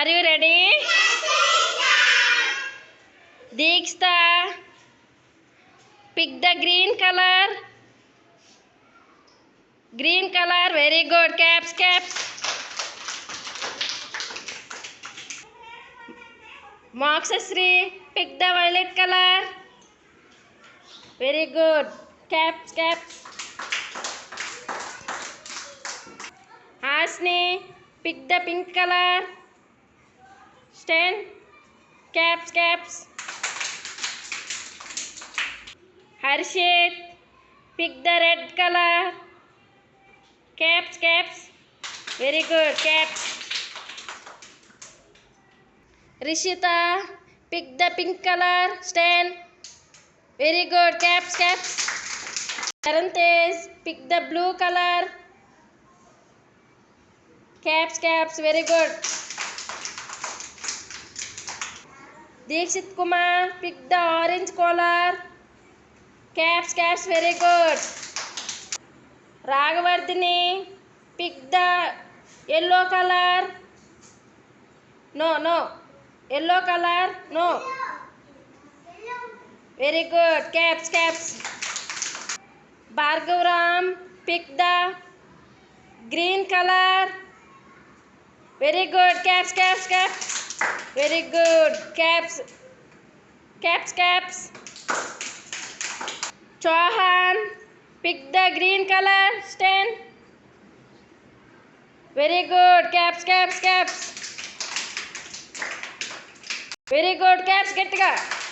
Are you ready? Deekshita, pick the green color. Green color, very good. Caps. Moksasri, pick the violet color. Very good. Caps. Hasni, pick the pink color. Stand. Caps. Harshit, pick the red color. Caps. Very good. Caps. Rishita, pick the pink color. Stand. Very good. Caps. Karantesh, pick the blue color. Caps. Very good. Deekshit Kumar, pick the orange color. Caps. Very good. Raghavardhini, pick the yellow color. No. Yellow color. No. Very good. Caps. Bhargavaram, pick the green color. Very good. Caps. Very good. Caps. Chauhan, pick the green color. Stand. Very good. Caps. Very good. Caps. Gettiga.